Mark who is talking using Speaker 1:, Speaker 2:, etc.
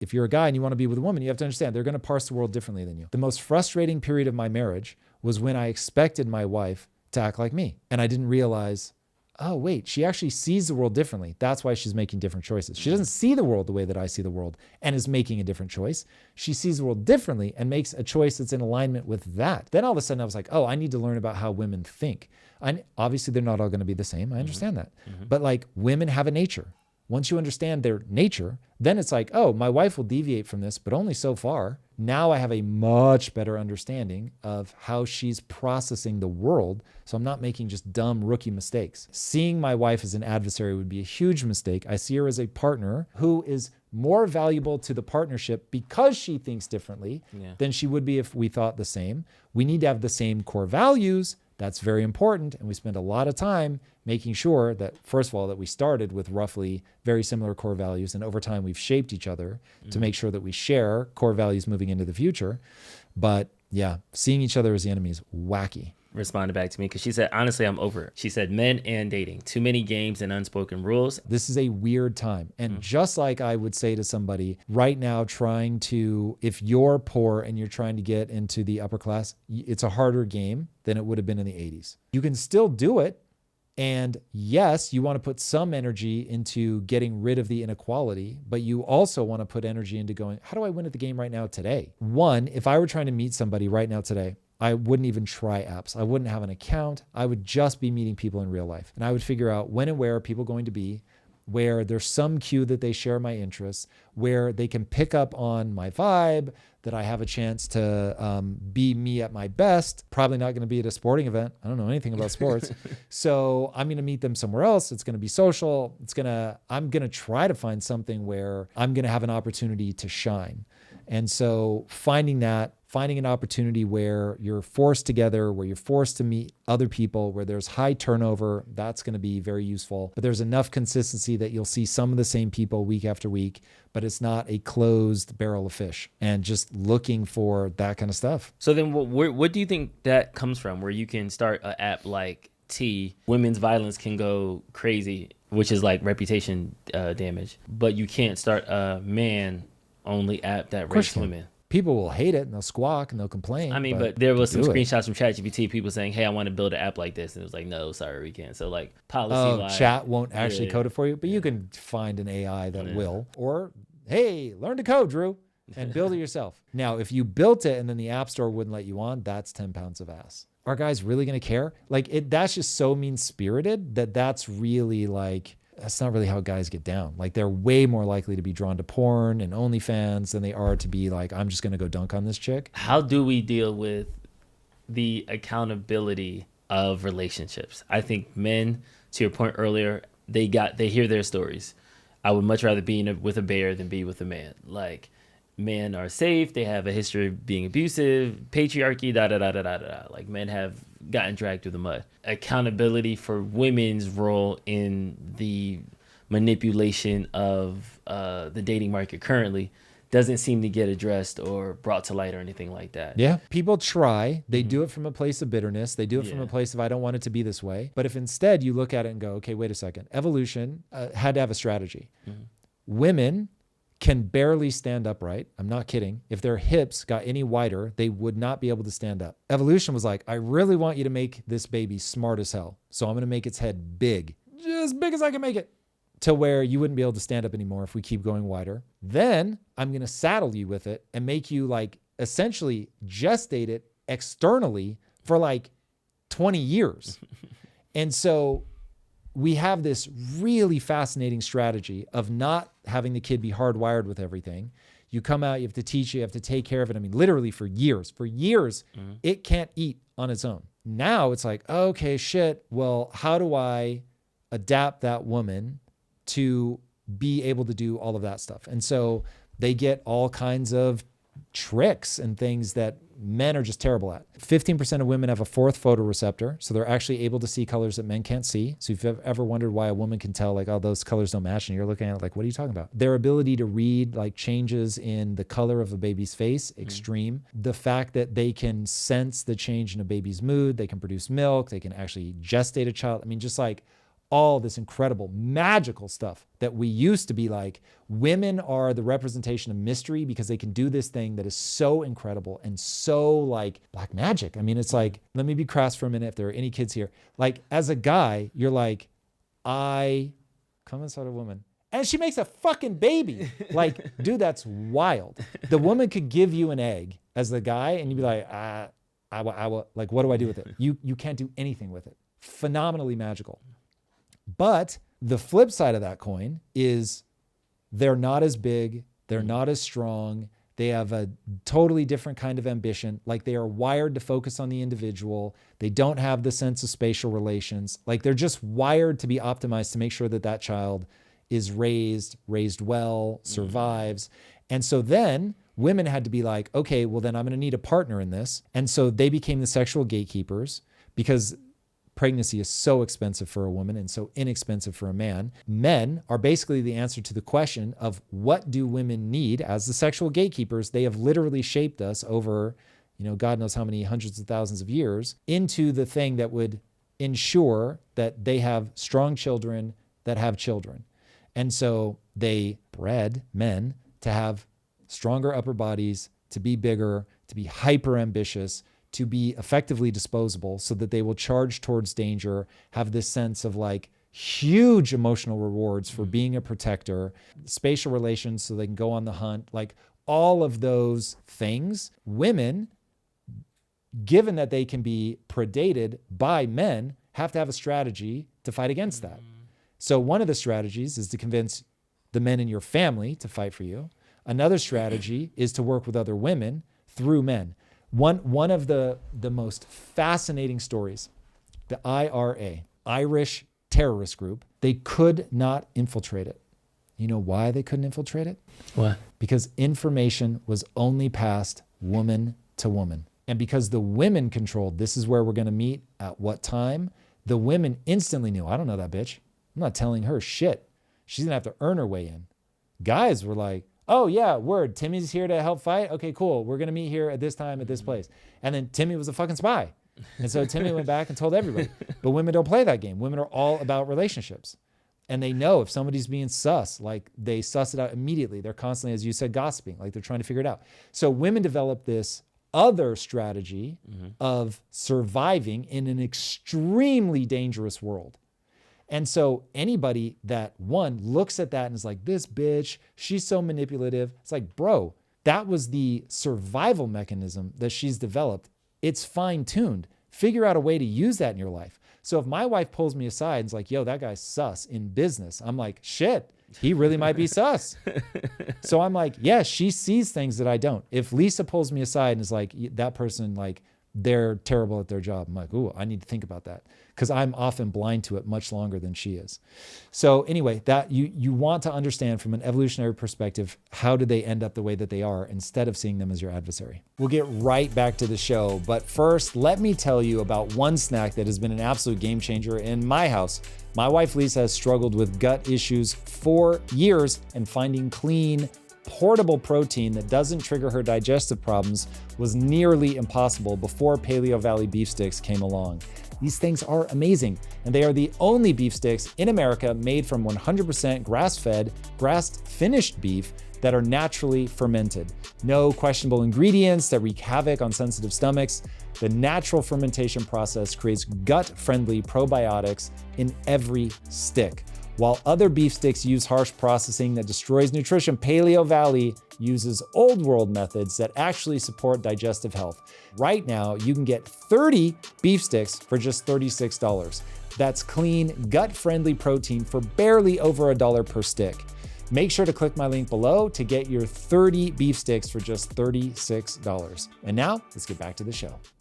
Speaker 1: if you're a guy and you want to be with a woman, you have to understand they're going to parse the world differently than you. The most frustrating period of my marriage was when I expected my wife to act like me. And I didn't realize, oh, wait, she actually sees the world differently. That's why she's making different choices. She doesn't see the world the way that I see the world and is making a different choice. She sees the world differently and makes a choice that's in alignment with that. Then all of a sudden I was like, oh, I need to learn about how women think. Obviously, they're not all going to be the same. I understand that. But like women have a nature. Once you understand their nature, then it's like, oh, my wife will deviate from this, but only so far. Now I have a much better understanding of how she's processing the world. So I'm not making just dumb rookie mistakes. Seeing my wife as an adversary would be a huge mistake. I see her as a partner who is more valuable to the partnership because she thinks differently than she would be if we thought the same. We need to have the same core values. That's very important. And we spend a lot of time making sure that, first of all, that we started with roughly very similar core values. And over time, we've shaped each other to make sure that we share core values moving into the future. But yeah, seeing each other as the enemy is wacky.
Speaker 2: Responded back to me because she said, honestly, I'm over it. She said, men and dating, too many games and unspoken rules.
Speaker 1: This is a weird time. And just like I would say to somebody right now, if you're poor and you're trying to get into the upper class, it's a harder game than it would have been in the 80s. You can still do it. And yes, you want to put some energy into getting rid of the inequality, but you also want to put energy into going, how do I win at the game right now today? One, if I were trying to meet somebody right now today, I wouldn't even try apps. I wouldn't have an account. I would just be meeting people in real life. And I would figure out when and where are people going to be, where there's some cue that they share my interests, where they can pick up on my vibe, that I have a chance to be me at my best. Probably not going to be at a sporting event. I don't know anything about sports. So I'm going to meet them somewhere else. It's going to be social. I'm going to try to find something where I'm going to have an opportunity to shine. And so finding an opportunity where you're forced together, where you're forced to meet other people, where there's high turnover, that's going to be very useful. But there's enough consistency that you'll see some of the same people week after week, but it's not a closed barrel of fish, and just looking for that kind of stuff.
Speaker 2: So then what do you think that comes from, where you can start an app like T, women's violence can go crazy, which is like reputation damage, but you can't start a man-only app that rapes women?
Speaker 1: People will hate it and they'll squawk and they'll complain.
Speaker 2: I mean, but there was some screenshots from ChatGPT, people saying, hey, I want to build an app like this. And it was like, no, sorry, we can't. So like policy
Speaker 1: chat won't actually code it for you, but you can find an AI that will. Or, hey, learn to code, Drew, and build it yourself. Now, if you built it and then the App Store wouldn't let you on, that's 10 pounds of ass. Are guys really going to care? That's just so mean-spirited that's really that's not really how guys get down. They're way more likely to be drawn to porn and OnlyFans than they are to be like, I'm just going to go dunk on this chick.
Speaker 2: How do we deal with the accountability of relationships? I think men, to your point earlier, they hear their stories. I would much rather be with a bear than be with a man. Men are safe. They have a history of being abusive, patriarchy, men have gotten dragged through the mud. Accountability for women's role in the manipulation of the dating market currently doesn't seem to get addressed or brought to light or anything like that.
Speaker 1: Yeah. People try. They do it from a place of bitterness. They do it from a place of, I don't want it to be this way. But if instead you look at it and go, okay, wait a second. Evolution had to have a strategy. Women can barely stand upright. I'm not kidding. If their hips got any wider, they would not be able to stand up. Evolution was like, I really want you to make this baby smart as hell. So I'm going to make its head big, just big as I can make it, to where you wouldn't be able to stand up anymore if we keep going wider. Then I'm going to saddle you with it and make you essentially gestate it externally for 20 years. And so we have this really fascinating strategy of not having the kid be hardwired with everything. You come out, you have to teach it, you have to take care of it. I mean, literally for years, it can't eat on its own. Now it's like, okay, shit. Well, how do I adapt that woman to be able to do all of that stuff? And so they get all kinds of tricks and things that men are just terrible at. 15% of women have a fourth photoreceptor, so they're actually able to see colors that men can't see. So if you've ever wondered why a woman can tell oh, those colors don't match, and you're looking at it what are you talking about? Their ability to read changes in the color of a baby's face, extreme. The fact that they can sense the change in a baby's mood, they can produce milk, they can actually gestate a child. I mean, just all this incredible magical stuff that we used to be like, women are the representation of mystery because they can do this thing that is so incredible and so like black magic. I mean, it's like, let me be crass for a minute if there are any kids here. Like as a guy, you're like, I come inside a woman and she makes a fucking baby. Like, dude, that's wild. The woman could give you an egg as the guy and you'd be like, I will, like, what do I do with it? You can't do anything with it. Phenomenally magical. But the flip side of that coin is they're not as big, they're not as strong, they have a totally different kind of ambition. Like they are wired to focus on the individual. They don't have the sense of spatial relations. Like they're just wired to be optimized to make sure that that child is raised well, survives. And so then women had to be like, okay, well then I'm going to need a partner in this. And so they became the sexual gatekeepers because pregnancy is so expensive for a woman and so inexpensive for a man. Men are basically the answer to the question of what do women need as the sexual gatekeepers. They have literally shaped us over, God knows how many hundreds of thousands of years into the thing that would ensure that they have strong children that have children. And so they bred men to have stronger upper bodies, to be bigger, to be hyper ambitious, to be effectively disposable so that they will charge towards danger, have this sense of like huge emotional rewards for being a protector, spatial relations so they can go on the hunt, like all of those things. Women, given that they can be predated by men, have to have a strategy to fight against that. So one of the strategies is to convince the men in your family to fight for you. Another strategy is to work with other women through men. One of the most fascinating stories, the IRA, Irish terrorist group, they could not infiltrate it. You know why they couldn't infiltrate it?
Speaker 2: What?
Speaker 1: Because information was only passed woman to woman. And because the women controlled, this is where we're going to meet at what time, the women instantly knew, I don't know that bitch. I'm not telling her shit. She's going to have to earn her way in. Guys were like, oh yeah, word, Timmy's here to help fight. Okay, cool. We're going to meet here at this time at this place. And then Timmy was a fucking spy. And so Timmy went back and told everybody. But women don't play that game. Women are all about relationships. And they know if somebody's being sus, like they suss it out immediately. They're constantly, as you said, gossiping, like they're trying to figure it out. So women develop this other strategy of surviving in an extremely dangerous world. And so anybody that looks at that and is like, this bitch, she's so manipulative. It's like, bro, that was the survival mechanism that she's developed. It's fine-tuned. Figure out a way to use that in your life. So if my wife pulls me aside and is like, yo, that guy's sus in business, I'm like, shit, he really might be sus. So I'm like, yeah, she sees things that I don't. If Lisa pulls me aside and is like, that person, like, they're terrible at their job, I'm like, ooh, I need to think about that, because I'm often blind to it much longer than she is. So anyway, that you want to understand from an evolutionary perspective, how do they end up the way that they are instead of seeing them as your adversary. We'll get right back to the show, but first, let me tell you about one snack that has been an absolute game changer in my house. My wife Lisa has struggled with gut issues for years, and finding clean, portable protein that doesn't trigger her digestive problems was nearly impossible before Paleo Valley beef sticks came along. These things are amazing, and they are the only beef sticks in America made from 100% grass-fed, grass-finished beef that are naturally fermented. No questionable ingredients that wreak havoc on sensitive stomachs. The natural fermentation process creates gut-friendly probiotics in every stick. While other beef sticks use harsh processing that destroys nutrition, Paleo Valley uses old world methods that actually support digestive health. Right now, you can get 30 beef sticks for just $36. That's clean, gut-friendly protein for barely over $1 per stick. Make sure to click my link below to get your 30 beef sticks for just $36. And now, let's get back to the show.